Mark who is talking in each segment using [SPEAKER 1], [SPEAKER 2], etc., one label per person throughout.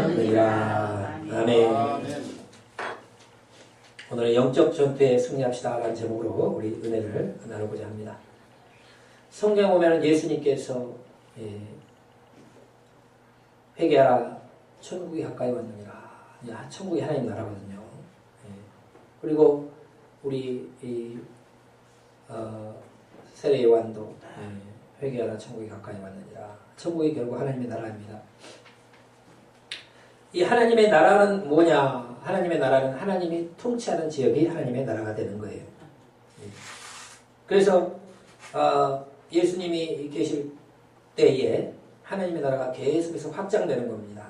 [SPEAKER 1] 받느니라. 아멘. 오늘은 영적 전투에 승리합시다 라는 제목으로 우리 은혜를 나누고자 합니다. 성경에 보면 예수님께서 회개하라 천국이 가까이 왔느니라. 천국이 하나님 나라거든요. 그리고 우리 세례 요한도 회개하라 천국이 가까이 왔느니라. 천국이 결국 하나님의 나라입니다. 이 하나님의 나라는 뭐냐? 하나님의 나라는 하나님이 통치하는 지역이 하나님의 나라가 되는 거예요. 그래서 예수님이 계실 때에 하나님의 나라가 계속해서 확장되는 겁니다.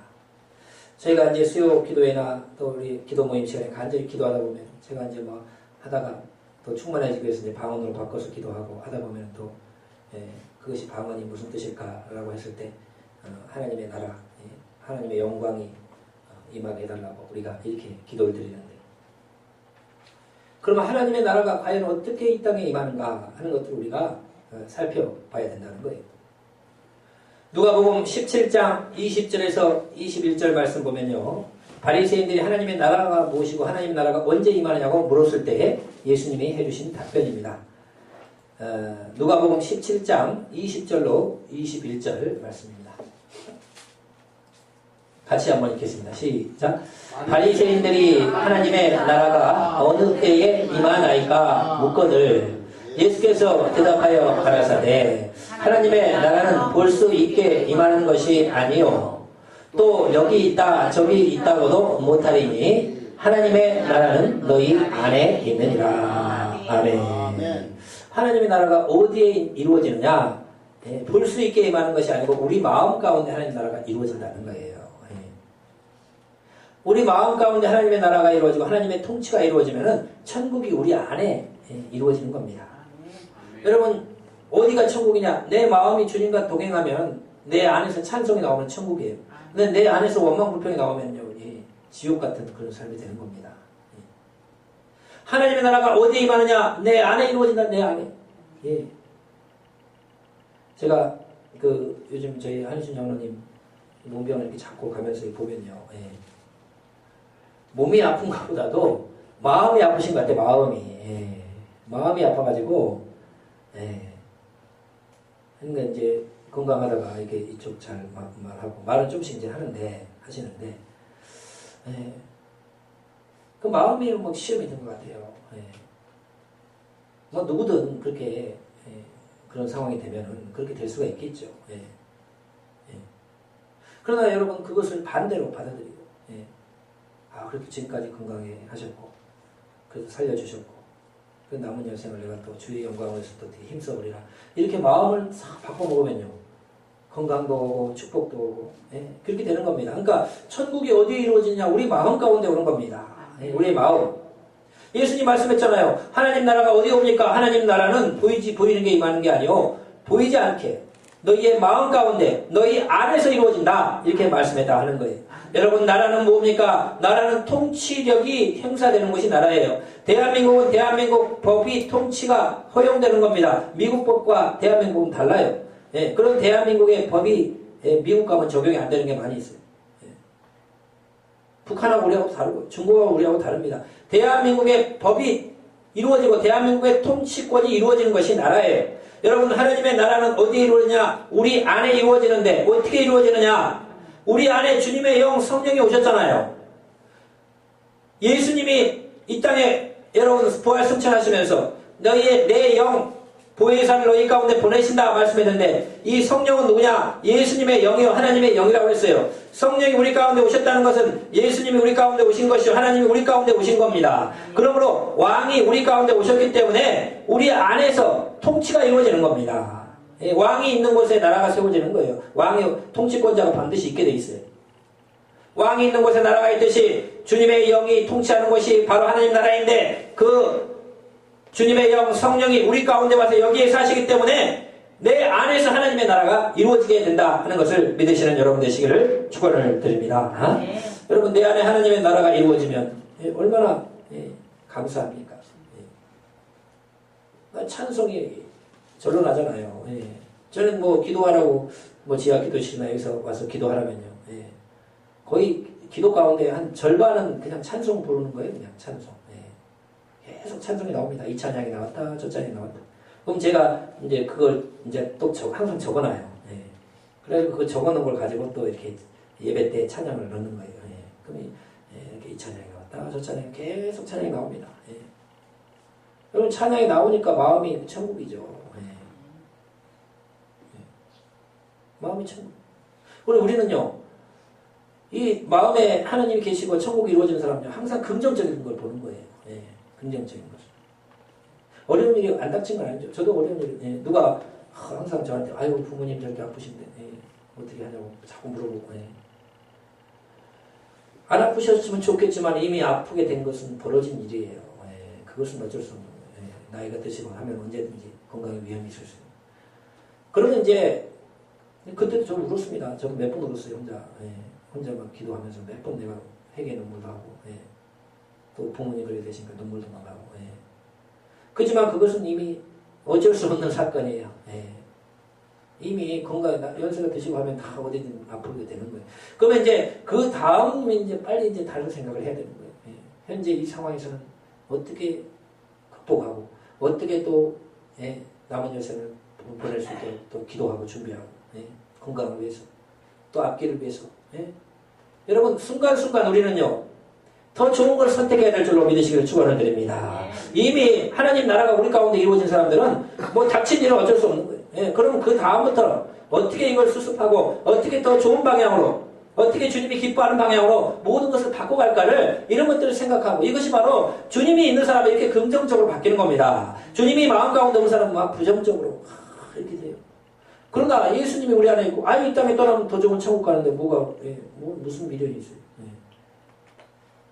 [SPEAKER 1] 저희가 이제 수요 기도회나 또 우리 기도 모임 시간에 간절히 기도하다 보면 제가 이제 뭐 하다가 또 충만해지기 위해서 이제 방언으로 바꿔서 기도하고 하다 보면 또 그것이 방언이 무슨 뜻일까라고 했을 때 하나님의 나라, 하나님의 영광이 임하게 해달라고 우리가 이렇게 기도를 드리는데, 그러면 하나님의 나라가 과연 어떻게 이 땅에 임하는가 하는 것들을 우리가 살펴봐야 된다는 거예요. 누가복음 17장 20절에서 21절 말씀 보면요, 바리새인들이 하나님의 나라가 무엇이고 하나님의 나라가 언제 임하느냐고 물었을 때 예수님이 해주신 답변입니다. 누가복음 17장 20절로 21절 말씀입니다. 같이 한번 읽겠습니다. 시작. 바리새인들이 하나님의 나라가 어느 때에 임하나이까 묻거늘 예수께서 대답하여 가라사대 하나님의 나라는 볼 수 있게 임하는 것이 아니요 또 여기 있다 저기 있다고도 못하리니 하나님의 나라는 너희 안에 있느니라. 아멘. 하나님의 나라가 어디에 이루어지느냐? 볼 수 있게 임하는 것이 아니고 우리 마음 가운데 하나님의 나라가 이루어진다는 거예요. 우리 마음 가운데 하나님의 나라가 이루어지고 하나님의 통치가 이루어지면은 천국이 우리 안에 이루어지는 겁니다. 여러분, 어디가 천국이냐? 내 마음이 주님과 동행하면 내 안에서 찬송이 나오면 천국이에요. 근데 내 안에서 원망불평이 나오면요, 지옥 같은 그런 삶이 되는 겁니다. 하나님의 나라가 어디에 임하느냐? 내 안에 이루어진다, 내 안에. 제가 요즘 저희 한희순 장로님 몸병을 이렇게 잡고 가면서 보면요, 몸이 아픈 것보다도 마음이 아프신 것 같아요. 마음이 아파가지고 그러니까 이제 건강하다가 이렇게 이쪽 잘 말하고 말은 좀씩 이제 하시는데 그 마음이 뭐 시험이 된 것 같아요. 뭐 누구든 그렇게 그런 상황이 되면은 그렇게 될 수가 있겠죠. 그러나 여러분 그것을 반대로 받아들이고 그래도 지금까지 건강해 하셨고 그래도 살려주셨고 그 남은 여생을 내가 또 주의 영광을 위해서 또 힘써보리라 이렇게 마음을 싹 바꿔먹으면요 건강도 오고 축복도 오고 그렇게 되는 겁니다. 그러니까 천국이 어디에 이루어지냐? 우리 마음 가운데 오는 겁니다. 우리의 마음. 예수님 말씀했잖아요. 하나님 나라가 어디에 옵니까? 하나님 나라는 보이는 게 임하는 게 아니요 보이지 않게 너희의 마음 가운데 너희 안에서 이루어진다 이렇게 말씀했다 하는 거예요. 여러분 나라는 뭡니까? 나라는 통치력이 행사되는 것이 나라예요. 대한민국은 대한민국 법이 통치가 허용되는 겁니다. 미국 법과 대한민국은 달라요. 그런 대한민국의 법이 미국 가면 적용이 안 되는 게 많이 있어요. 북한하고 우리하고 다르고 중국하고 우리하고 다릅니다. 대한민국의 법이 이루어지고 대한민국의 통치권이 이루어지는 것이 나라예요. 여러분 하나님의 나라는 어디에 이루어지냐? 우리 안에 이루어지는데 어떻게 이루어지느냐? 우리 안에 주님의 영 성령이 오셨잖아요. 예수님이 이 땅에 여러분 부활 승천하시면서 너희의 내 영 보혜사를 너희 가운데 보내신다 말씀했는데 이 성령은 누구냐? 예수님의 영이요 하나님의 영이라고 했어요. 성령이 우리 가운데 오셨다는 것은 예수님이 우리 가운데 오신 것이요 하나님이 우리 가운데 오신 겁니다. 그러므로 왕이 우리 가운데 오셨기 때문에 우리 안에서 통치가 이루어지는 겁니다. 왕이 있는 곳에 나라가 세워지는 거예요. 왕의 통치권자가 반드시 있게 돼 있어요. 왕이 있는 곳에 나라가 있듯이 주님의 영이 통치하는 것이 바로 하나님 나라인데 그 주님의 영 성령이 우리 가운데 와서 여기에 사시기 때문에 내 안에서 하나님의 나라가 이루어지게 된다 하는 것을 믿으시는 여러분 되시기를 축원을 드립니다. 여러분 내 안에 하나님의 나라가 이루어지면 얼마나 감사합니까? 찬송이 절로 나잖아요. 저는 뭐 기도하라고 뭐 지하 기도실이나 여기서 와서 기도하라면요. 거의 기도 가운데 한 절반은 그냥 찬송 부르는 거예요. 그냥 찬송. 예. 계속 찬송이 나옵니다. 이 찬양이 나왔다, 저 찬양이 나왔다. 그럼 제가 이제 그걸 이제 또 항상 적어놔요. 예. 그래서 그 적어놓은 걸 가지고 또 이렇게 예배 때 찬양을 넣는 거예요. 예. 그럼 이렇게 이 찬양이 나왔다, 저 찬양이 계속 찬양이 나옵니다. 예. 여러분 찬양이 나오니까 마음이 천국이죠. 예. 예. 마음이 천국. 그리고 우리는요, 이 마음에 하나님이 계시고 천국이 이루어지는 사람은요, 항상 긍정적인 걸 보는 거예요. 예. 긍정적인 것을. 어려운 일이 안 닥친 건 아니죠. 저도 어려운 일, 예. 누가 항상 저한테 아이고 부모님 저렇게 아프신데 예. 어떻게 하냐고 자꾸 물어보고 예. 안 아프셨으면 좋겠지만 이미 아프게 된 것은 벌어진 일이에요. 예. 그것은 어쩔 수 없는 거예요. 예. 나이가 드시고 하면 언제든지 건강에 위험이 있을 수 있어요. 그러면 이제 그때도 좀 울었습니다. 저도 몇 번 울었어요. 혼자. 예. 혼자 막 기도하면서 몇 번 내가 회개 눈물도 하고 예. 또 부모님 그렇게 되시니까 눈물도 막 하고 예. 그렇지만 그것은 이미 어쩔 수 없는 사건이에요. 예. 이미 건강 연세가 드시고 하면 다 어디든 아프게 되는 거예요. 그러면 이제 그 다음 이제 빨리 이제 다른 생각을 해야 되는 거예요. 예. 현재 이 상황에서는 어떻게 극복하고 어떻게 또 예. 남은 여생을 보낼 수 있도록 또 기도하고 준비하고 예. 건강을 위해서 또 앞길을 위해서 예. 여러분 순간순간 우리는요 더 좋은 걸 선택해야 될 줄로 믿으시기를 축원을 드립니다. 이미 하나님 나라가 우리 가운데 이루어진 사람들은 뭐 닥친 일은 어쩔 수 없는 거예요. 예, 그럼 그 다음부터 어떻게 이걸 수습하고 어떻게 더 좋은 방향으로 어떻게 주님이 기뻐하는 방향으로 모든 것을 바꿔갈까를 이런 것들을 생각하고 이것이 바로 주님이 있는 사람은 이렇게 긍정적으로 바뀌는 겁니다. 주님이 마음 가운데 없는 사람은 막 부정적으로 이렇게 돼요. 그러나 예수님이 우리 안에 있고 이 땅에 떠나면 더 좋은 천국 가는데 뭐가 무슨 미련이 있어요.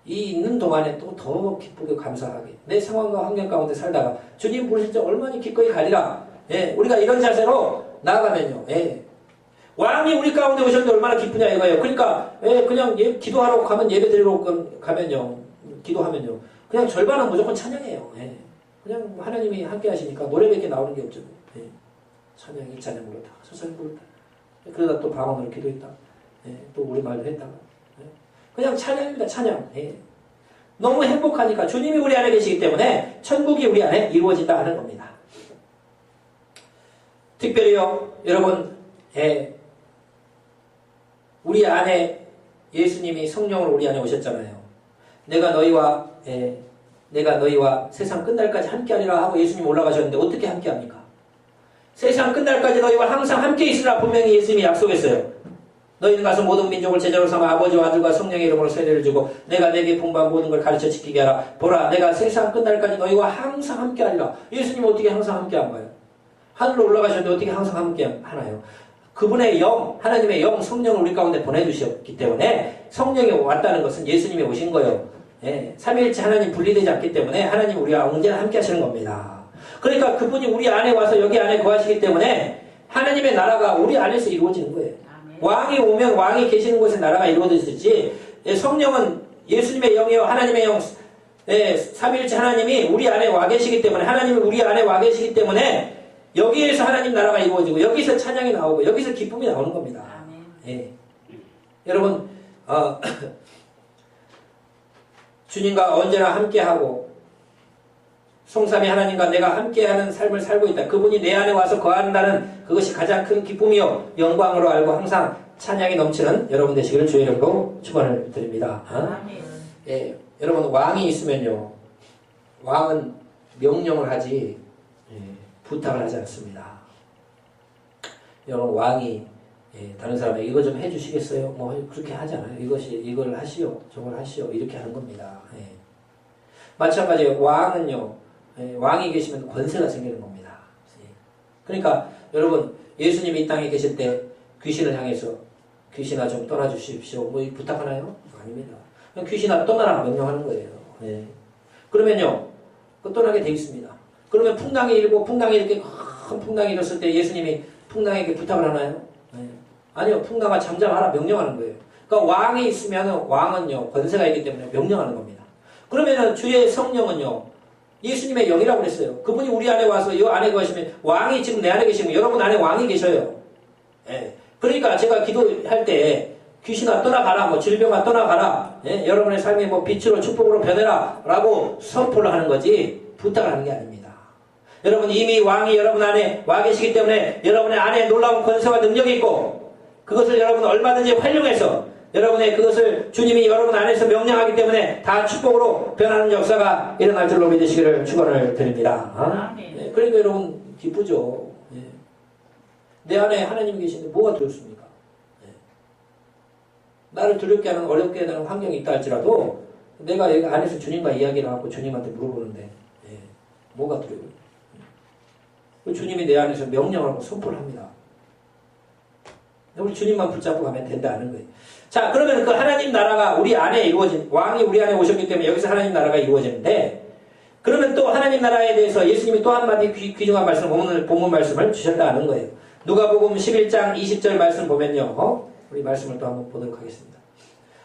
[SPEAKER 1] 이 있는 동안에 또 더 기쁘게 감사하게 내 상황과 환경 가운데 살다가 주님 부르실 때 얼마나 기꺼이 가리라. 예, 우리가 이런 자세로 나아가면요. 예. 왕이 우리 가운데 오셨는데 얼마나 기쁘냐 이거예요. 그러니까 예, 그냥 기도하러 가면 예배 드리러 가면요. 기도하면요. 그냥 절반은 무조건 찬양해요. 예. 그냥 하나님이 함께 하시니까 노래밖에 나오는 게 없죠. 예. 찬양, 이 찬양 부르다. 서설 부르다. 그러다 또 방언으로 기도했다. 예. 또 우리말도 했다가. 예. 그냥 찬양입니다. 찬양. 예. 너무 행복하니까 주님이 우리 안에 계시기 때문에 천국이 우리 안에 이루어진다 하는 겁니다. 특별히요. 여러분 예. 우리 안에 예수님이 성령으로 우리 안에 오셨잖아요. 내가 너희와 세상 끝날까지 함께하리라 하고 예수님 올라가셨는데 어떻게 함께합니까? 세상 끝날까지 너희와 항상 함께 있으라 분명히 예수님이 약속했어요. 너희는 가서 모든 민족을 제자로 삼아 아버지와 아들과 성령의 이름으로 세례를 주고 내가 내게 분부한 모든 걸 가르쳐 지키게 하라. 보라 내가 세상 끝날까지 너희와 항상 함께하리라. 예수님은 어떻게 항상 함께한가요? 하늘로 올라가셨는데 어떻게 항상 함께하나요? 그분의 영, 하나님의 영, 성령을 우리 가운데 보내주셨기 때문에 성령이 왔다는 것은 예수님이 오신 거예요. 예, 삼위일체 하나님 분리되지 않기 때문에 하나님 우리와 언제나 함께 하시는 겁니다. 그러니까 그분이 우리 안에 와서 여기 안에 거하시기 때문에 하나님의 나라가 우리 안에서 이루어지는 거예요. 왕이 오면 왕이 계시는 곳에 나라가 이루어지지 성령은 예수님의 영이요 하나님의 영 삼위일체 하나님이 우리 안에 와 계시기 때문에 하나님이 우리 안에 와 계시기 때문에 여기에서 하나님 나라가 이루어지고 여기서 찬양이 나오고 여기서 기쁨이 나오는 겁니다. 예. 여러분 주님과 언제나 함께하고 성삼위 하나님과 내가 함께하는 삶을 살고 있다. 그분이 내 안에 와서 거한다는 그것이 가장 큰 기쁨이요 영광으로 알고 항상 찬양이 넘치는 여러분 되시기를 주의 이름으로 축원을 드립니다. 예, 여러분 왕이 있으면요 왕은 명령을 하지 부탁을 하지 않습니다. 여러분 왕이 다른 사람에게 이거 좀 해주시겠어요? 뭐 그렇게 하지 않아요. 이걸 하시오, 저걸 하시오 이렇게 하는 겁니다. 마찬가지로 왕은요 왕이 계시면 권세가 생기는 겁니다. 그러니까 여러분 예수님이 이 땅에 계실 때 귀신을 향해서 귀신아 좀 떠나주십시오 뭐 부탁하나요? 아닙니다. 그냥 귀신아 떠나라 명령하는 거예요. 그러면요 떠나게 돼 있습니다. 그러면 풍랑이 일고 풍랑이 이렇게 큰 풍랑이 일었을 때 예수님이 풍랑에게 부탁을 하나요? 아니요. 풍랑아 잠잠하라 명령하는 거예요. 그러니까 왕이 있으면 왕은요 권세가 있기 때문에 명령하는 겁니다. 그러면은 주의 성령은요 예수님의 영이라고 그랬어요. 그분이 우리 안에 와서 이 안에 거하시면 왕이 지금 내 안에 계시면 여러분 안에 왕이 계셔요. 그러니까 제가 기도할 때 귀신아 떠나가라, 뭐 질병아 떠나가라, 예? 여러분의 삶이 뭐 빛으로 축복으로 변해라 라고 선포를 하는 거지 부탁을 하는 게 아닙니다. 여러분 이미 왕이 여러분 안에 와 계시기 때문에 여러분의 안에 놀라운 권세와 능력이 있고 그것을 여러분 얼마든지 활용해서 여러분의 그것을 주님이 여러분 안에서 명령하기 때문에 다 축복으로 변하는 역사가 일어날 줄로 믿으시기를 축원을 드립니다. 예, 그러니까 여러분 기쁘죠. 예. 내 안에 하나님이 계신데 뭐가 두렵습니까? 예. 나를 두렵게 하는 어렵게 하는 환경이 있다 할지라도 내가 여기 안에서 주님과 이야기를 하고 주님한테 물어보는데 예. 뭐가 두려워요? 예. 주님이 내 안에서 명령하고 선포를 합니다. 우리 주님만 붙잡고 가면 된다는 거예요. 자, 그러면 그 하나님 나라가 우리 안에 이루어진, 왕이 우리 안에 오셨기 때문에 여기서 하나님 나라가 이루어지는데, 그러면 또 하나님 나라에 대해서 예수님이 또 한마디 귀중한 말씀, 오늘 본문 말씀을 주셨다는 거예요. 누가복음 11장 20절 말씀 보면요. 우리 말씀을 또 한번 보도록 하겠습니다.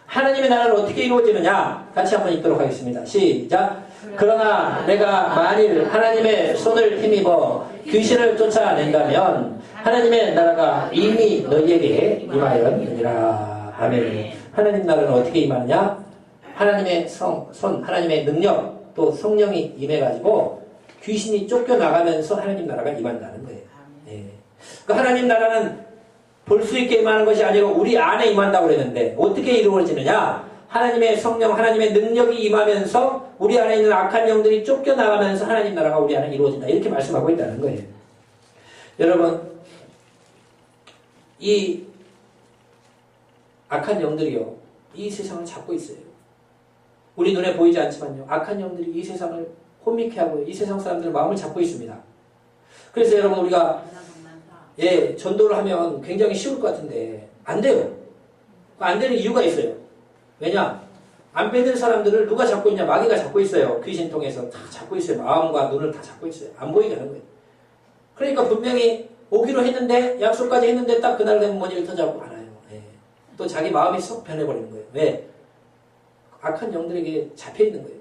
[SPEAKER 1] 하나님의 나라는 어떻게 이루어지느냐? 같이 한번 읽도록 하겠습니다. 시작. 그러나 내가 만일 하나님의 손을 힘입어 귀신을 쫓아낸다면 하나님의 나라가 이미 너희에게 임하였느니라. 아멘. 하나님 나라는 어떻게 임하느냐? 하나님의 손, 하나님의 능력, 또 성령이 임해가지고 귀신이 쫓겨나가면서 하나님 나라가 임한다는 거예요. 예. 그 하나님 나라는 볼 수 있게 임하는 것이 아니고 우리 안에 임한다고 그랬는데 어떻게 이루어지느냐? 하나님의 성령, 하나님의 능력이 임하면서 우리 안에 있는 악한 영들이 쫓겨나가면서 하나님 나라가 우리 안에 이루어진다. 이렇게 말씀하고 있다는 거예요. 여러분, 이 악한 영들이요, 이 세상을 잡고 있어요. 우리 눈에 보이지 않지만요, 악한 영들이 이 세상을 혼미케 하고 이 세상 사람들의 마음을 잡고 있습니다. 그래서 여러분 우리가 예, 전도를 하면 굉장히 쉬울 것 같은데 안 돼요. 안 되는 이유가 있어요. 왜냐? 안 믿는 사람들을 누가 잡고 있냐? 마귀가 잡고 있어요. 귀신 통해서 다 잡고 있어요. 마음과 눈을 다 잡고 있어요. 안 보이게 하는 거예요. 그러니까 분명히 오기로 했는데, 약속까지 했는데 딱 그날 되면 뭔 일 터져갖고 안 와요. 예. 또 자기 마음이 쏙 변해버리는 거예요. 왜? 악한 영들에게 잡혀있는 거예요.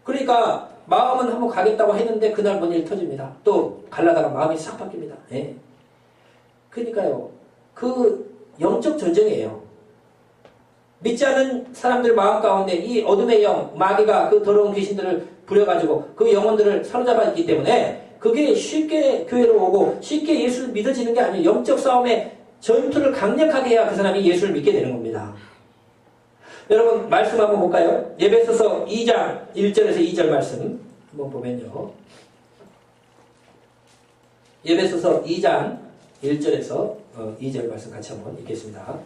[SPEAKER 1] 그러니까 마음은 한번 가겠다고 했는데 그날 뭔 일 터집니다. 또 갈라다가 마음이 싹 바뀝니다. 예. 그러니까요, 그 영적 전쟁이에요. 믿지 않는 사람들 마음 가운데 이 어둠의 영, 마귀가 그 더러운 귀신들을 부려가지고 그 영혼들을 사로잡아 있기 때문에 그게 쉽게 교회로 오고 쉽게 예수를 믿어지는 게 아니에요. 영적 싸움에 전투를 강력하게 해야 그 사람이 예수를 믿게 되는 겁니다. 여러분 말씀 한번 볼까요? 에베소서 2장 1절에서 2절 말씀 한번 보면요. 에베소서 2장 1절에서 2절 말씀 같이 한번 읽겠습니다.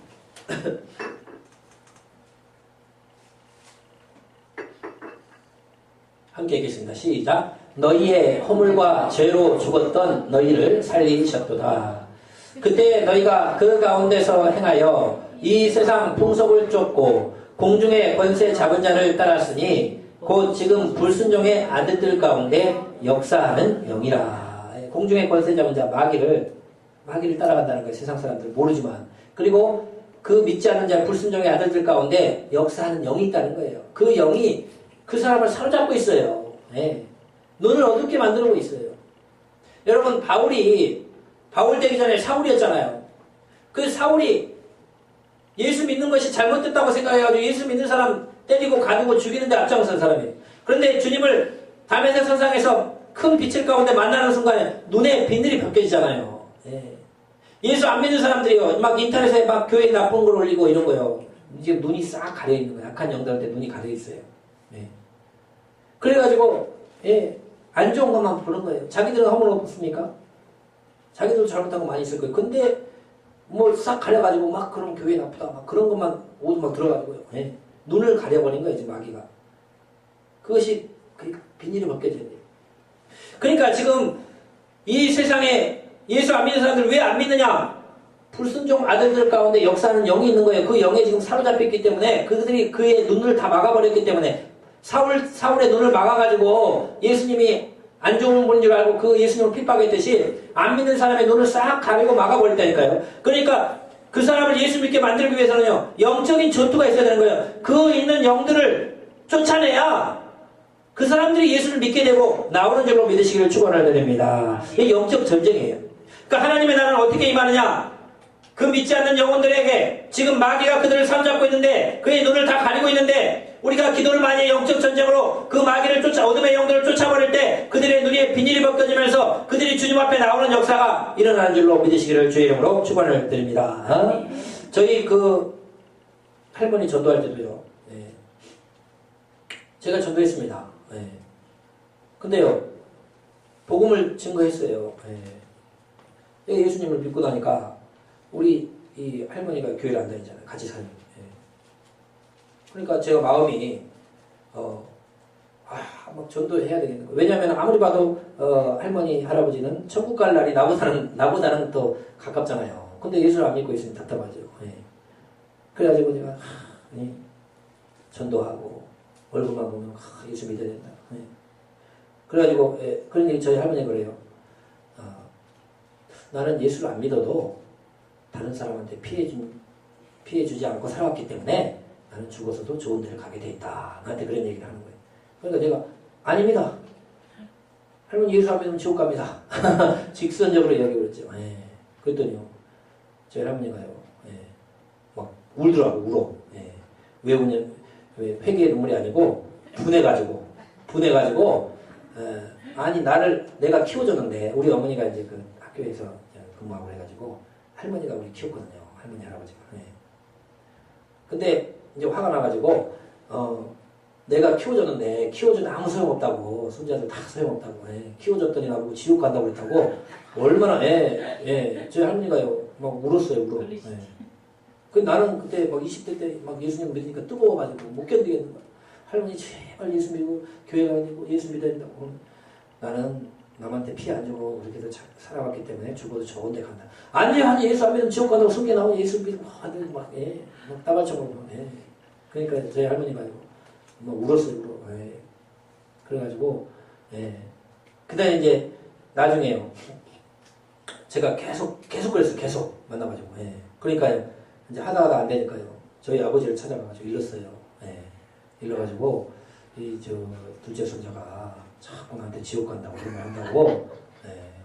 [SPEAKER 1] 함께 읽겠습니다. 시작. 너희의 허물과 죄로 죽었던 너희를 살리셨도다. 그때 너희가 그 가운데서 행하여 이 세상 풍속을 쫓고 공중의 권세 잡은 자를 따랐으니 곧 지금 불순종의 아들들 가운데 역사하는 영이라. 공중의 권세 잡은 자 마귀를 따라간다는 거예요. 세상 사람들 모르지만. 그리고 그 믿지 않는 자 불순종의 아들들 가운데 역사하는 영이 있다는 거예요. 그 영이 그 사람을 사로잡고 있어요. 네. 눈을 어둡게 만들고 있어요. 여러분 바울 되기 전에 사울이었잖아요. 그 사울이 예수 믿는 것이 잘못됐다고 생각해가지고 예수 믿는 사람 때리고 가두고 죽이는데 앞장선 사람이에요. 그런데 주님을 다메섹 선상에서 큰 빛을 가운데 만나는 순간에 눈에 비늘이 벗겨지잖아요. 예. 예수 안 믿는 사람들이요, 막 인터넷에 막 교회 나쁜 걸 올리고 이런 거요. 지금 눈이 싹 가려 있는 거예요. 악한 영들한테 눈이 가려 있어요. 예. 그래가지고 안 좋은 것만 보는 거예요. 자기들은 허물 없습니까? 자기들도 잘못한 거 많이 있을 거예요. 근데 뭘 싹 가려가지고 막 그럼 교회 나쁘다 막 그런 것만 오도 막 들어가지고요. 예. 눈을 가려버린 거예요, 지금 마귀가. 그것이 비닐이 벗겨져야 돼요. 그러니까 지금 이 세상에 예수 안 믿는 사람들 왜 안 믿느냐? 불순종 아들들 가운데 역사하는 영이 있는 거예요. 그 영에 지금 사로잡혔기 때문에 그들이 그의 눈을 다 막아버렸기 때문에 사울의 눈을 막아가지고 예수님이 안 좋은 분인 줄 알고 그 예수님을 핍박했듯이 안 믿는 사람의 눈을 싹 가리고 막아버렸다니까요. 그러니까 그 사람을 예수 믿게 만들기 위해서는요, 영적인 전투가 있어야 되는 거예요. 그 있는 영들을 쫓아내야 그 사람들이 예수를 믿게 되고 나오는 줄로 믿으시기를 축원을 드립니다. 이게 영적 전쟁이에요. 그러니까 하나님의 나라는 어떻게 임하느냐? 그 믿지 않는 영혼들에게 지금 마귀가 그들을 사로잡고 있는데 그의 눈을 다 가리고 있는데 우리가 기도를 많이 영적 전쟁으로 그 마귀를 쫓아 어둠의 영들을 쫓아버릴 때 그들의 눈에 비닐이 벗겨지면서 그들이 주님 앞에 나오는 역사가 일어나는 줄로 믿으시기를 주의 이름으로 축원을 드립니다. 저희 그 할머니 전도할 때도요. 제가 전도했습니다. 근데요. 복음을 증거했어요. 예수님을 믿고 나니까 우리 이 할머니가 교회를 안 다니잖아요. 같이 살면. 그러니까 제가 마음이 막 전도해야 되겠는 거예요. 왜냐하면 아무리 봐도 할머니 할아버지는 천국 갈 날이 나보다는 더 가깝잖아요. 근데 예수를 안 믿고 있으면 답답하죠. 그래가지고 제가 전도하고 얼굴만 보면 예수 믿어야 된다. 그래가지고 그러니 저희 할머니가 그래요. 나는 예수를 안 믿어도 다른 사람한테 피해 주지 않고 살아왔기 때문에 나는 죽어서도 좋은 데를 가게 돼 있다. 나한테 그런 얘기를 하는 거예요. 그러니까 제가 아닙니다. 할머니 예수 안 믿으면 지옥 갑니다. 직선적으로 이야기를 했죠. 그랬더니요. 저희 할머니가요. 막 울더라고 울어. 왜 우냐? 왜 회개의 눈물이 아니고 분해가지고 아니 나를 내가 키워줬는데 우리 어머니가 이제 그 학교에서 근무하고 해가지고 할머니가 우리 키웠거든요. 할머니 할아버지가. 근데 이제 화가 나가지고 내가 키워줬는데 키워준 아무 소용없다고 손자들 다 소용없다고 키워줬더니 나보고 지옥 간다고 그랬다고 얼마나 저희 할머니가요 막 울었어요 울어. 그 나는 그때 막 20대 때 막 예수님 믿으니까 뜨거워가지고 못 견디겠는 거야. 할머니 제발 예수 믿고 교회 가야 되고 예수 믿어야 된다고. 나는 남한테 피해 안 주고 그렇게 해서 살아왔기 때문에 죽어도 좋은 데 간다. 아니 예수 안 믿으면 지옥 간다고 성경에 나오고 예수 믿으면 안 되고 막 따발쳐먹고 그러니까 저희 할머니가 막 울었어요 울어. 그래가지고 그 다음에 이제 나중에요 제가 계속 그랬어요. 계속 만나가지고 그러니까 이제 하다가 안 되니까요 저희 아버지를 찾아가가지고 일렀어요. 일러가지고 이 저 둘째 손자가 자꾸 나한테 지옥 간다고 그러면 한다고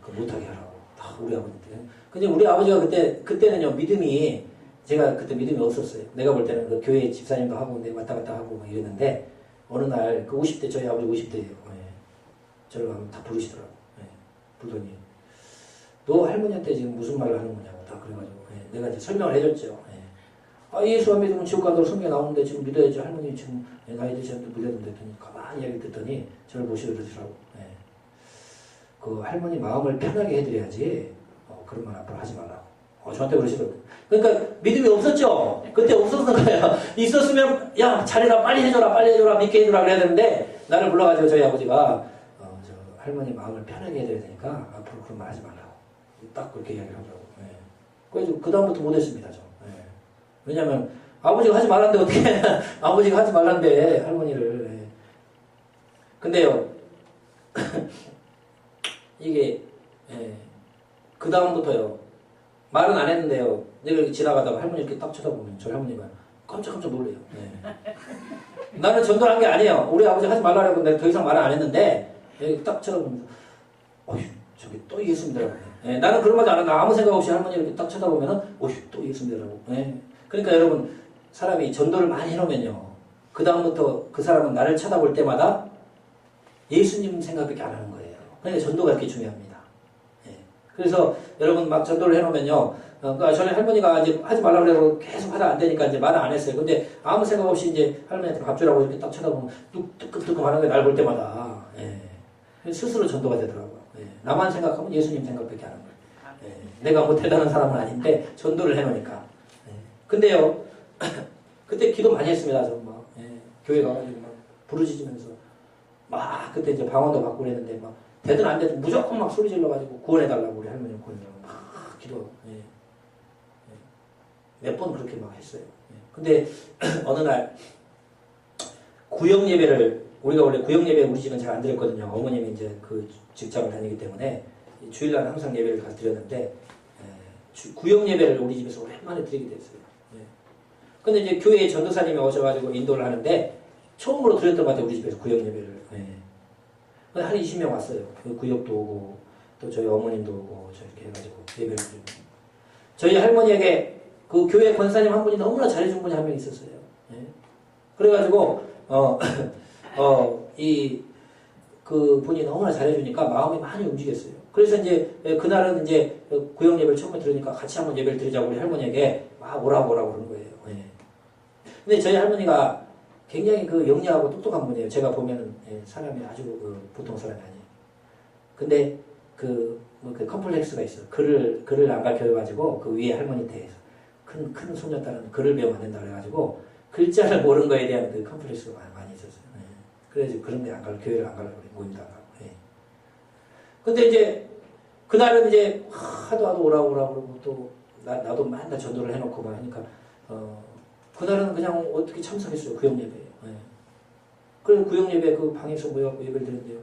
[SPEAKER 1] 그거 못하게 하라고 다 우리 아버지한테. 근데 우리 아버지가 그때는요 믿음이 제가 그때 믿음이 없었어요. 내가 볼 때는 그 교회 집사님도 하고 내가 왔다 갔다 하고 막 이랬는데 어느 날 그 50대 저희 아버지 50대예요. 저를 가면 다 부르시더라고. 부르더니 너 할머니한테 지금 무슨 말을 하는 거냐고 다 그래가지고 내가 이제 설명을 해줬죠. 예수 안 믿으면 지옥 간다고 성경에 나오는데 지금 믿어야지 할머니 지금 나이 드셨는데 믿었는데 했더니 가만히 이야기 듣더니 저를 보시고 그러시더라고. 그 할머니 마음을 편하게 해드려야지 그런 말 앞으로 하지 말라고. 저한테 그러시더라고요. 그러니까 믿음이 없었죠. 그때 없었던 거예요. 있었으면 야 잘해라 빨리 해줘라 믿게 해줘라 그래야 되는데 나를 불러가지고 저희 아버지가 저 할머니 마음을 편하게 해드려야 되니까 앞으로 그런 말 하지 말라고 딱 그렇게 이야기를 하더라고요. 그래서 그 다음부터 못했습니다. 저. 왜냐면 아버지가 하지 말란데 어떻게 아버지가 하지 말란데 할머니를. 근데요 이게 그 다음부터요 말은 안 했는데요 내가 이렇게 지나가다가 할머니 이렇게 딱 쳐다보면 저희 할머니가 깜짝 놀래요. 나는 전도를 한 게 아니에요. 우리 아버지 하지 말라고 내가 더 이상 말을 안 했는데 딱 쳐다보면서 어휴 저기 또 예수 믿으라고. 나는 그런 말 안 한다. 아무 생각 없이 할머니 이렇게 딱 쳐다보면은 어휴 또 예수 믿으라고. 그러니까 여러분 사람이 전도를 많이 해놓으면요 그 다음부터 그 사람은 나를 쳐다볼 때마다 예수님 생각밖에 안 하는 거예요. 그러니까 전도가 이렇게 중요합니다. 그래서 여러분 막 전도를 해놓으면요 그러니까 저희 할머니가 이제 하지 말라고 그래서 계속 하다 안 되니까 이제 말을 안 했어요. 근데 아무 생각 없이 이제 할머니한테 밥 주라고 이렇게 딱 쳐다보면 뜨끔뜨끔 하는 거예요. 날 볼 때마다. 스스로 전도가 되더라고요. 나만 생각하면 예수님 생각밖에 안 하는 거예요. 내가 뭐 대단한 사람은 아닌데 전도를 해놓으니까. 근데요 그때 기도 많이 했습니다. 저 막 교회 가가지고 막 부르짖으면서 막 그때 이제 방언도 받고 그랬는데 막 되든 안 되든 무조건 막 소리 질러가지고 구원해달라고 우리 할머니 구원해달라고 막 기도 몇 번 그렇게 막 했어요. 근데 어느 날 구역 예배를 우리가 원래 구역 예배 우리 집은 잘 안 드렸거든요. 어머님이 이제 그 직장을 다니기 때문에 주일날 항상 예배를 가서 드렸는데 구역 예배를 우리 집에서 오랜만에 드리게 됐어요. 근데 이제 교회에 전도사님이 오셔가지고 인도를 하는데 처음으로 드렸던 것 같아요. 우리 집에서 구역 예배를. 근데 한 20명 왔어요. 그 구역도 오고 또 저희 어머님도 오고 저렇게 해가지고 예배를 드리고. 저희 할머니에게 그 교회 권사님 한 분이 너무나 잘해준 분이 한 명 있었어요. 예. 그래가지고 그 분이 너무나 잘해주니까 마음이 많이 움직였어요. 그래서 이제 그날은 이제 구역 예배를 처음에 들으니까 같이 한번 예배를 드리자고 우리 할머니에게 막 오라고 그런 거예요. 예. 근데 저희 할머니가 굉장히 그 영리하고 똑똑한 분이에요. 제가 보면은 사람이 아주 보통 사람이 아니에요. 근데 그 컴플렉스가 있어요. 글을 안 가르쳐가지고 그 위에 할머니한테 큰 손녀딸은 글을 배우면 안 된다 그래가지고 글자를 모르는 거에 대한 그 컴플렉스가 많이 있었어요. 예. 그래서 그런 데 교회를 안 가려고 모임도 안 가고. 예. 근데 이제 그날은 이제 하도 오라고 그러고 또 나도 맨날 전도를 해놓고 막 하니까 그날은 그냥 어떻게 참석했어요. 구역예배에. 예. 그래서 구역예배 그 방에서 모여갖고 예배를 드는데요.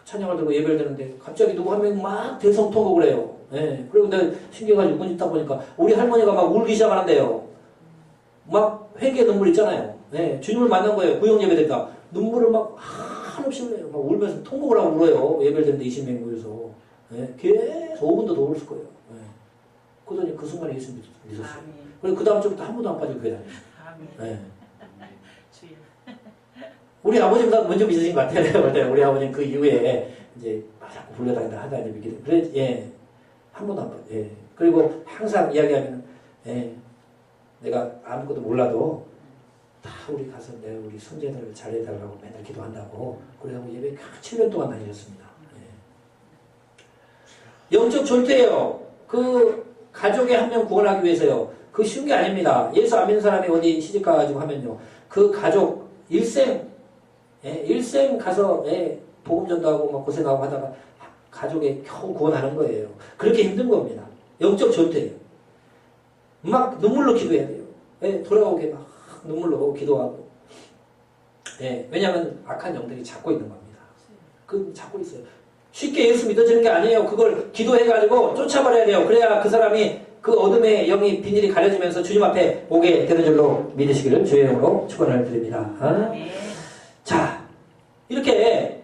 [SPEAKER 1] 찬양을 들고 예배를 드는데 갑자기 누구 한 명 막 대성통곡을 해요. 예. 그리고 내가 신기해가지고 문 딱 보니까 우리 할머니가 막 울기 시작하는데요. 막 회개 눈물 있잖아요. 예. 주님을 만난 거예요. 구역예배 됐다. 눈물을 막 한없이 흘려요. 막 울면서 통곡을 하고 울어요. 예배를 드는데 20명 모여서. 예. 계속 5분도 더 울었을 거예요. 예. 그러더니 그 순간에 예수 믿었어요. 그리고 그 다음 주부터 한 번도 안 빠지고 교회 다녀요. 예. 우리 아버지보다 먼저 믿으신 것 같아요. 우리 아버지는 그 이후에 이제 자꾸 불려다닌다 하다니 믿기도. 그래, 예. 한 번도 안 빠져. 예. 그리고 항상 이야기하면, 예. 내가 아무것도 몰라도 다 우리 가서 우리 손자들을 잘해달라고 맨날 기도한다고. 그래서 예배 7년 동안 다니셨습니다. 예. 영적 존재예요. 그 가족의 한 명 구원하기 위해서요. 그 쉬운 게 아닙니다. 예수 안 믿는 사람이 어디 시집 가가지고 하면요. 그 가족 일생 가서 복음 전도하고 막 고생하고 하다가 가족에 겨우 구원하는 거예요. 그렇게 힘든 겁니다. 영적 존재예요. 막 눈물로 기도해야 돼요. 돌아오게 막 눈물로 기도하고. 왜냐하면 악한 영들이 잡고 있는 겁니다. 그 잡고 있어요. 쉽게 예수 믿어지는 게 아니에요. 그걸 기도해가지고 쫓아버려야 돼요. 그래야 그 사람이 그 어둠의 영이 비닐이 가려지면서 주님 앞에 오게 되는 줄로 믿으시기를 주의 이름으로 축원을 드립니다. 자, 이렇게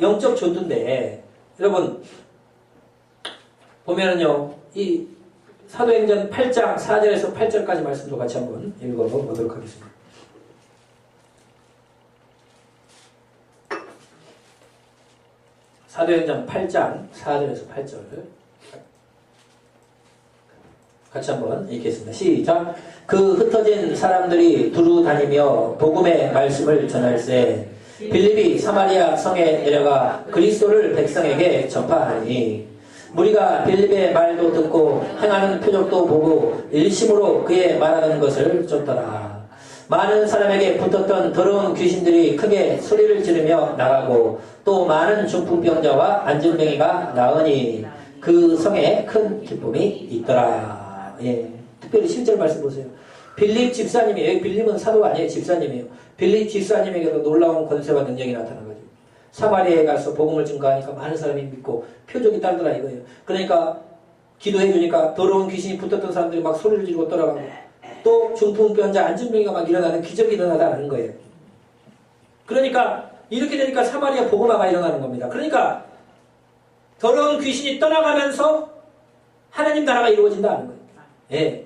[SPEAKER 1] 영적 존재인데 여러분 보면은요 이 사도행전 8장 4절에서 8절까지 말씀도 같이 한번 읽어보도록 하겠습니다. 사도행전 8장 4절에서 8절 같이 한번 읽겠습니다. 시작. 그 흩어진 사람들이 두루 다니며 복음의 말씀을 전할세 빌립이 사마리아 성에 내려가 그리스도를 백성에게 전파하니 무리가 빌립의 말도 듣고 행하는 표적도 보고 일심으로 그의 말하는 것을 쫓더라. 많은 사람에게 붙었던 더러운 귀신들이 크게 소리를 지르며 나가고 또 많은 중풍병자와 안진뱅이가 나으니 그 성에 큰 기쁨이 있더라. 예, 특별히 실제로 말씀 보세요. 빌립 집사님이, 여기 빌립은 사도가 아니에요. 집사님이에요. 빌립 집사님에게도 놀라운 권세와 능력이 나타난 거죠. 사마리아에 가서 복음을 증거하니까 많은 사람이 믿고 표적이 따르더라 이거예요. 그러니까 기도해 주니까 더러운 귀신이 붙었던 사람들이 막 소리를 지르고 떠나가고 또 중풍병자 안진병이가 막 일어나는 기적이 일어나다는 거예요. 그러니까 이렇게 되니까 사마리아 복음화가 일어나는 겁니다. 그러니까 더러운 귀신이 떠나가면서 하나님 나라가 이루어진다는 거예요. 예.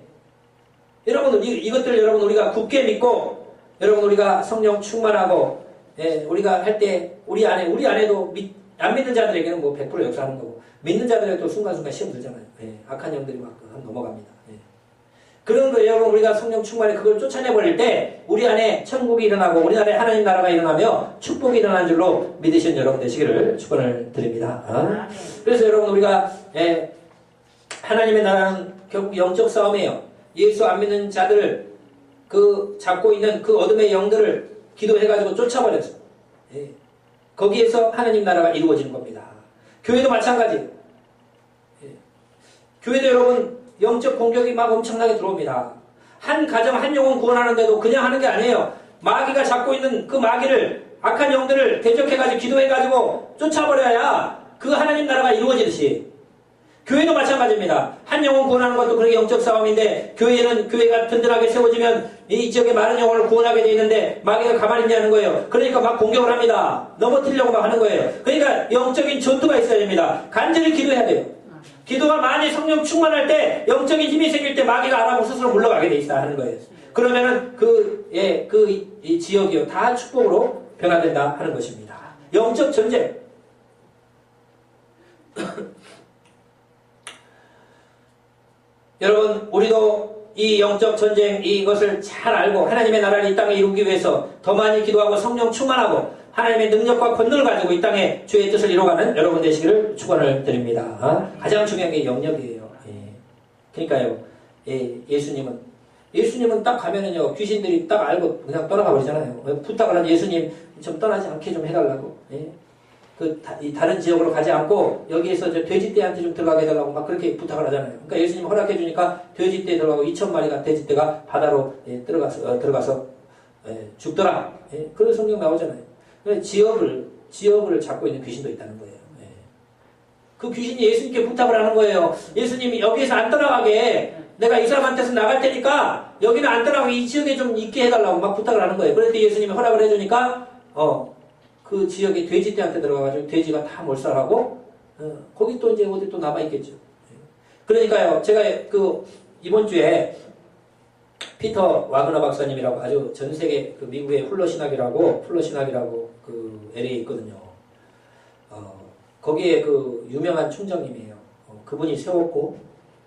[SPEAKER 1] 여러분, 이것들 여러분 우리가 굳게 믿고, 여러분 우리가 성령 충만하고, 예, 우리가 할 때 우리 안에도 안 믿는 자들에게는 뭐 100% 역사하는 거고, 믿는 자들에게도 순간순간 시험 들잖아요. 예, 악한 영들이 막 넘어갑니다. 예. 그런 거예요. 여러분 우리가 성령 충만에 그걸 쫓아내버릴 때 우리 안에 천국이 일어나고 우리 안에 하나님 나라가 일어나며 축복이 일어난 줄로 믿으신 여러분 되시기를 축원을 드립니다. 그래서 여러분 우리가 하나님의 나라는 결국 영적 싸움이에요. 예수 안 믿는 자들을 그 잡고 있는 그 어둠의 영들을 기도해가지고 쫓아버렸어요. 거기에서 하나님 나라가 이루어지는 겁니다. 교회도 마찬가지. 교회도 여러분 영적 공격이 막 엄청나게 들어옵니다. 한 가정 한 영혼 구원하는데도 그냥 하는 게 아니에요. 마귀가 잡고 있는 그 마귀를 악한 영들을 대적해가지고 기도해가지고 쫓아버려야 그 하나님 나라가 이루어지듯이 교회도 마찬가지입니다. 한 영혼 구원하는 것도 그렇게 영적 싸움인데 교회가 든든하게 세워지면 이 지역에 많은 영혼을 구원하게 돼 있는데 마귀가 가만히 있냐는 거예요. 그러니까 막 공격을 합니다. 넘어뜨리려고 막 하는 거예요. 그러니까 영적인 전투가 있어야 됩니다. 간절히 기도해야 돼요. 기도가 많이 성령 충만할 때 영적인 힘이 생길 때 마귀가 알아보고 스스로 물러가게 돼 있다 하는 거예요. 그러면은 이 지역이요 다 축복으로 변화된다 하는 것입니다. 영적 전쟁. 여러분 우리도 이 영적 전쟁 이것을 잘 알고 하나님의 나라를 이 땅에 이루기 위해서 더 많이 기도하고 성령 충만하고 하나님의 능력과 권능을 가지고 이 땅에 주의 뜻을 이루어가는 여러분 되시기를 축원을 드립니다. 가장 중요한 게 영역이에요. 그러니까요. 예수님은 딱 가면은요 귀신들이 딱 알고 그냥 떠나가 버리잖아요. 부탁을 한 예수님 좀 떠나지 않게 좀 해달라고. 다른 지역으로 가지 않고 여기에서 저 돼지떼한테 좀 들어가게 해달라고 막 그렇게 부탁을 하잖아요. 그러니까 예수님 허락해 주니까 돼지떼 들어가고 2,000마리가 돼지떼가 바다로 들어가서 죽더라. 그런 성경 나오잖아요. 지역을 잡고 있는 귀신도 있다는 거예요. 그 귀신이 예수님께 부탁을 하는 거예요. 예수님이 여기에서 안 떠나가게 내가 이 사람한테서 나갈 테니까 여기는 안 떠나가게 이 지역에 좀 있게 해달라고 막 부탁을 하는 거예요. 그런데 예수님이 허락을 해주니까 그 지역에 돼지떼한테 들어가가지고 돼지가 다 몰살하고 거기 또 이제 어디 또 남아있겠죠. 그러니까요 제가 이번 주에 피터 와그너 박사님이라고 아주 전세계 미국의 플러신학이라고 그 LA에 있거든요. 거기에 그 유명한 총장님이에요. 그분이 세웠고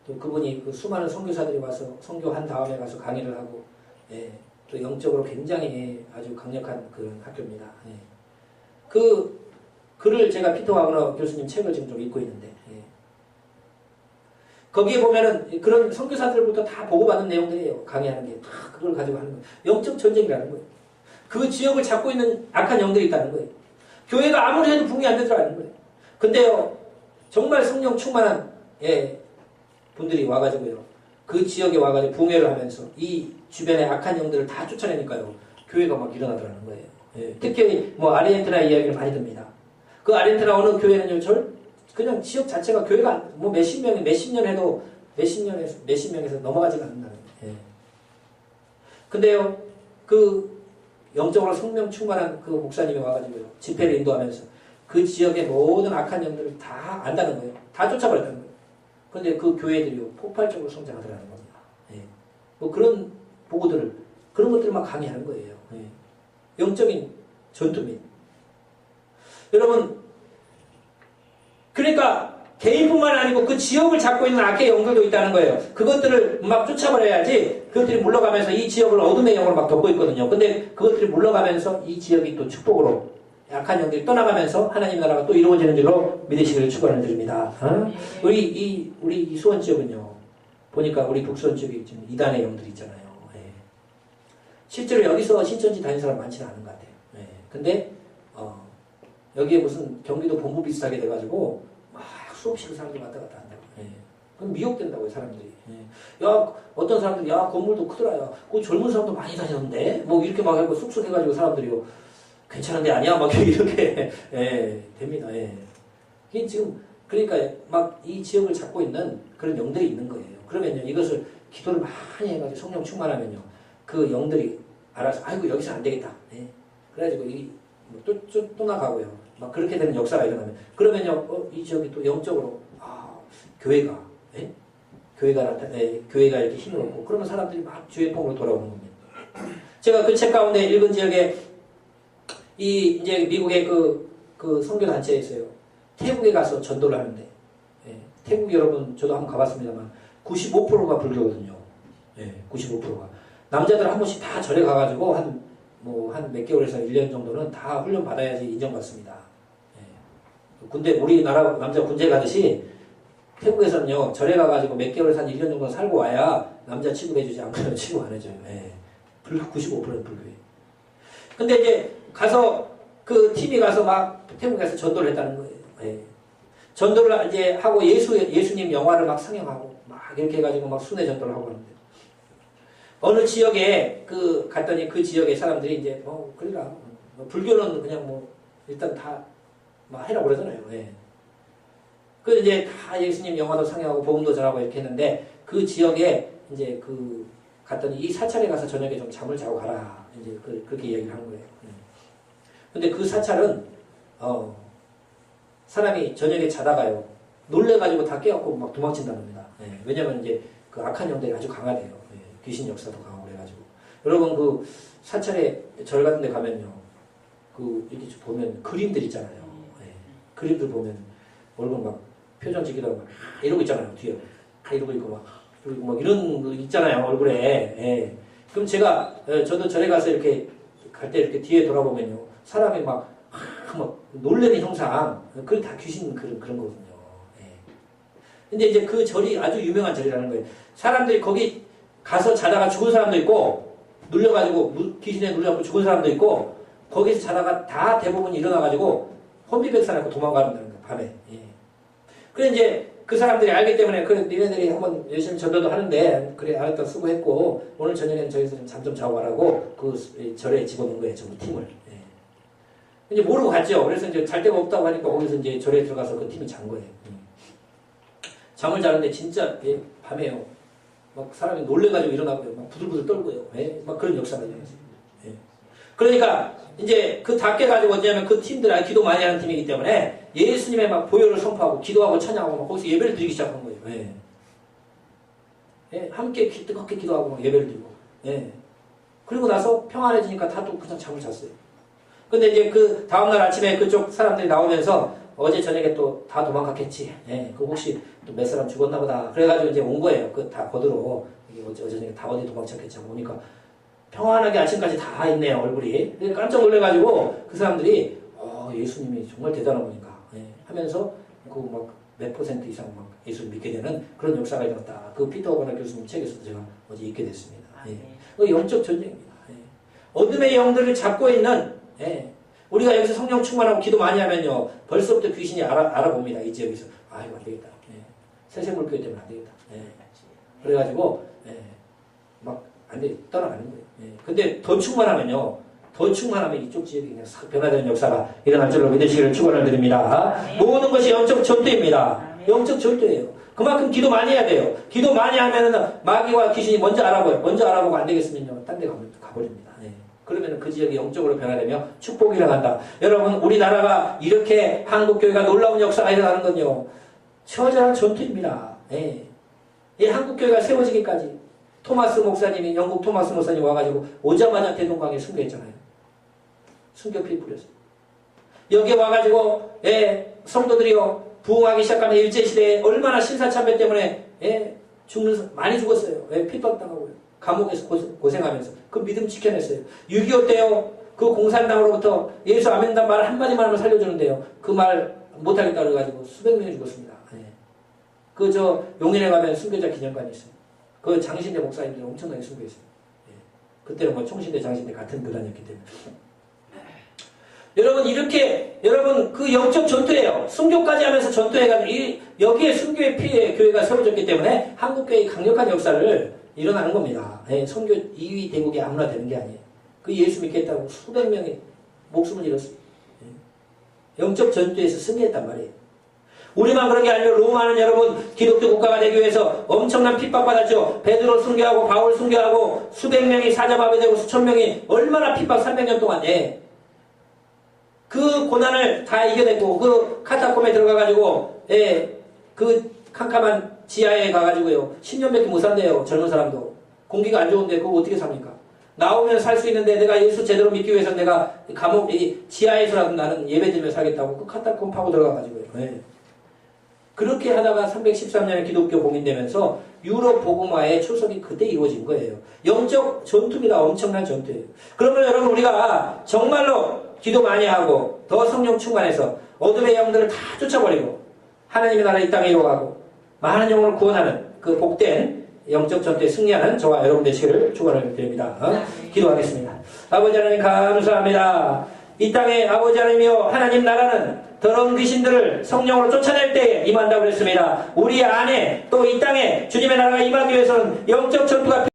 [SPEAKER 1] 또 그분이 그 수많은 선교사들이 와서 선교한 다음에 가서 강의를 하고 또 영적으로 굉장히 아주 강력한 그런 학교입니다. 그 글을 제가 피터 와그너 교수님 책을 지금 좀 읽고 있는데 거기에 보면은 그런 선교사들부터 다 보고받는 내용들이에요. 강의하는 게 다 그걸 가지고 하는 거예요. 영적 전쟁이라는 거예요. 그 지역을 잡고 있는 악한 영들이 있다는 거예요. 교회가 아무리 해도 붕이 안 되더라는 거예요. 근데요 정말 성령 충만한 분들이 와가지고요 그 지역에 와가지고 붕해를 하면서 이 주변의 악한 영들을 다 쫓아내니까요 교회가 막 일어나더라는 거예요. 특히 뭐 아르헨티나 이야기를 많이 듭니다. 그 아르헨티나 어느 교회는요 그냥 지역 자체가 교회가 뭐 몇십 년 해도 몇십 명에서 넘어가지가 않는다는 거예요. 근데요 그 영적으로 성령 충만한 그 목사님이 와가지고요 집회를 인도하면서 그 지역의 모든 악한 영들을 다 안다는 거예요. 다 쫓아버렸다는 거예요. 근데 그 교회들이요 폭발적으로 성장하더라는 겁니다. 뭐 그런 보고들을 그런 것들을 막 강의하는 거예요. 영적인 전투입니다. 여러분 그러니까 개인뿐만 아니고 그 지역을 잡고 있는 악의 영들도 있다는 거예요. 그것들을 막 쫓아버려야지 그것들이 물러가면서 이 지역을 어둠의 영으로 막 덮고 있거든요. 근데 그것들이 물러가면서 이 지역이 또 축복으로 약한 영들이 떠나가면서 하나님 나라가 또 이루어지는 줄로 믿으시기를 축원을 드립니다. 우리 이수원 지역은요 보니까 우리 북수원 지역에 지금 이단의 영들이 있잖아요. 실제로 여기서 신천지 다니는 사람 많지는 않은 것 같아요. 근데 여기에 무슨 경기도 본부 비슷하게 돼가지고 막 수없이 그 사람들이 왔다 갔다 한다고. 그럼 미혹된다고요 사람들이. 야 어떤 사람들이 야 건물도 크더라. 야 그 젊은 사람도 많이 다녔는데 뭐 이렇게 막 하고 쑥쑥해가지고 사람들이요 괜찮은데 아니야 막 이렇게 됩니다. 이게 지금 그러니까 막 이 지역을 잡고 있는 그런 영들이 있는 거예요. 그러면요 이것을 기도를 많이 해가지고 성령 충만하면요 그 영들이 알아서 아이고 여기서 안 되겠다. 그래가지고 또 나가고요. 막 그렇게 되는 역사가 일어나면 그러면요 이 지역이 또 영적으로 교회가 이렇게 힘을 얻고 그러면 사람들이 막 주의 품으로 돌아오는 겁니다. 제가 그 책 가운데 읽은 지역에 이제 미국의 그 선교 단체에 있어요. 태국에 가서 전도를 하는데 태국 여러분 저도 한번 가봤습니다만 95%가 불교거든요. 95%가 남자들 한 번씩 다 절에 가가지고 한 몇 개월에서 1년 정도는 다 훈련 받아야지 인정받습니다. 군대 우리나라 남자 군대 가듯이 태국에서는요 절에 가가지고 몇 개월에서 한 1년 정도 살고 와야 남자 취급해주지 않고는 취급 안 해줘요. 불교 95%는 불교예요. 근데 이제 가서 그 팀이 가서 막 태국에서 전도를 했다는 거예요. 전도를 이제 하고 예수님 영화를 막 상영하고 막 이렇게 해가지고 막 순회 전도를 하고 하는데 어느 지역에 갔더니 그 지역의 사람들이 이제 그러라 불교는 그냥 일단 다 막 해라고 그러잖아요. 그 이제 다 예수님 영화도 상영하고 복음도 전하고 이렇게 했는데 그 지역에 이제 갔더니 이 사찰에 가서 저녁에 좀 잠을 자고 가라 이제 그렇게 이야기를 하는 거예요. 근데 그 사찰은 사람이 저녁에 자다가요 놀래가지고 다 깨갖고 막 도망친다는 겁니다. 예, 왜냐면 이제 그 악한 영들이 아주 강하대요. 예, 귀신 역사도 강하고 그래가지고. 여러분 그 사찰에 절 같은 데 가면요. 그 이렇게 보면 그림들 있잖아요. 예, 그림들 보면 얼굴 막 표정 지기도 하고 막 이러고 있잖아요. 뒤에. 이러고 있고 막 이런 거 있잖아요. 얼굴에. 예. 그럼 제가 저도 절에 가서 이렇게 갈 때 이렇게 뒤에 돌아보면요. 사람이 막 놀래는 형상. 그게 다 귀신 그런 거거든요. 예. 근데 이제 그 절이 아주 유명한 절이라는 거예요. 사람들이 거기 가서 자다가 죽은 사람도 있고, 눌려가지고, 귀신에 눌려갖고 죽은 사람도 있고, 거기서 자다가 다 대부분 일어나가지고, 혼비백산하고 도망가는 거예요. 밤에. 예. 그래 이제 그 사람들이 알기 때문에, 그래, 니네들이 한번 열심히 전도도 하는데, 그래, 알았다, 수고했고, 오늘 저녁에는 저기서 좀 잠 좀 자고 가라고, 그 절에 집어넣은 거예요. 전부 팀을. 예. 이제 모르고 갔죠. 그래서 이제 잘 데가 없다고 하니까 거기서 이제 절에 들어가서 그 팀이 잔 거예요. 잠을 자는데 진짜, 예, 밤에요. 막 사람이 놀래가지고 일어나고요. 막 부들부들 떨고요. 예? 막 그런 역사가 일어났어요. 예. 그러니까 이제 그 다 깨가지고 어쩌냐면 그 팀들 기도 많이 하는 팀이기 때문에 예수님의 막 보혈을 선포하고 기도하고 찬양하고 막 거기서 예배를 드리기 시작한 거예요. 예. 예? 함께 뜨겁게 기도하고 막 예배를 드리고. 예. 그리고 나서 평안해지니까 다 또 그냥 잠을 잤어요. 근데 이제 그 다음날 아침에 그쪽 사람들이 나오면서 어제 저녁에 또 다 도망갔겠지. 예. 그 혹시 또 몇 사람 죽었나 보다. 그래가지고 이제 온 거예요. 그 다 거들어. 어제 저녁에 다 어디 도망쳤겠지 하고 오니까 평안하게 아침까지 다 있네요. 얼굴이. 깜짝 놀래가지고 그 사람들이 예수님이 정말 대단한 분인가. 예. 하면서 그 막 몇 % 이상 막 예수를 믿게 되는 그런 역사가 일어났다. 그 피터 오거너 교수님 책에서도 제가 어제 읽게 됐습니다. 예. 그 영적 전쟁입니다. 예. 어둠의 영들을 잡고 있는 예. 우리가 여기서 성령 충만하고 기도 많이 하면요. 벌써부터 귀신이 알아봅니다. 이 지역에서. 이거 안 되겠다. 예. 새세물교회 때문에 안 되겠다. 예. 그래가지고 예. 막 안 돼. 떠나가는 거예요. 예. 근데 더 충만하면요. 더 충만하면 이쪽 지역이 그냥 싹 변화되는 역사가 일어날 줄로 믿으시기를 축원을 드립니다. 모든 것이 영적 전투입니다. 영적 전투예요. 그만큼 기도 많이 해야 돼요. 기도 많이 하면은 마귀와 귀신이 먼저 알아봐요. 먼저 알아보고 안 되겠으면요. 딴 데 가버립니다. 예. 그러면 그 지역이 영적으로 변화되며 축복이 일어난다. 여러분 우리나라가 이렇게 한국교회가 놀라운 역사가 일어나는 건요. 처절한 전투입니다. 예. 이 한국교회가 세워지기까지 토마스 목사님이 영국 토마스 목사님 와가지고 오자마자 대동강에 순교했잖아요. 순교피 뿌렸어요. 여기 와가지고 성도들이요 부흥하기 시작하면 일제시대에 얼마나 신사참배 때문에 많이 죽었어요. 핍박당하고요. 감옥에서 고생하면서 그 믿음 지켜냈어요. 6.25 때요 그 공산당으로부터 예수 아멘단 말 한마디만 하면 살려주는데요. 그 말 못하겠다 그래가지고 수백 명이 죽었습니다. 그 용인에 가면 순교자 기념관이 있어요. 그 장신대 목사님들 엄청나게 순교했어요. 그때는 뭐 총신대 장신대 같은 교단이었기 때문에. 여러분 이렇게 여러분 그 영적 전투예요. 순교까지 하면서 전투해가지고 여기에 순교의 피해 교회가 세워졌기 때문에 한국교회의 강력한 역사를 일어나는 겁니다. 선교 2위 대국이 아무나 되는 게 아니에요. 그 예수 믿겠다고 수백 명이 목숨을 잃었어요. 영적 전투에서 승리했단 말이에요. 우리만 그런 게 아니고 로마는 여러분 기독교 국가가 되기 위해서 엄청난 핍박받았죠. 베드로 순교하고 바울 순교하고 수백 명이 사자마비 되고 수천 명이 얼마나 핍박 300년 동안 그 고난을 다 이겨내고 그 카타콤에 들어가가지고 그 캄캄한 지하에 가가지고요 10년밖에 못 산대요. 젊은 사람도 공기가 안 좋은데 그거 어떻게 삽니까? 나오면 살 수 있는데 내가 예수 제대로 믿기 위해서 내가 감옥 지하에서라도 나는 예배드리며 살겠다고 그 카타콤 파고 들어가가지고요. 그렇게 하다가 313년에 기독교 봉인되면서 유럽 복음화의 초석이 그때 이루어진 거예요. 영적 전투입니다. 엄청난 전투예요. 그러면 여러분 우리가 정말로 기도 많이 하고 더 성령 충만해서 어둠의 영들을 다 쫓아버리고 하나님의 나라 이 땅에 이루어가고 많은 영혼을 구원하는 그 복된 영적 전투에 승리하는 저와 여러분 되시기를 축원을 드립니다. 기도하겠습니다. 아버지 하나님 감사합니다. 이 땅에 아버지 하나님이여 하나님 나라는 더러운 귀신들을 성령으로 쫓아낼 때에 임한다고 그랬습니다. 우리 안에 또 이 땅에 주님의 나라가 임하기 위해서는 영적 전투가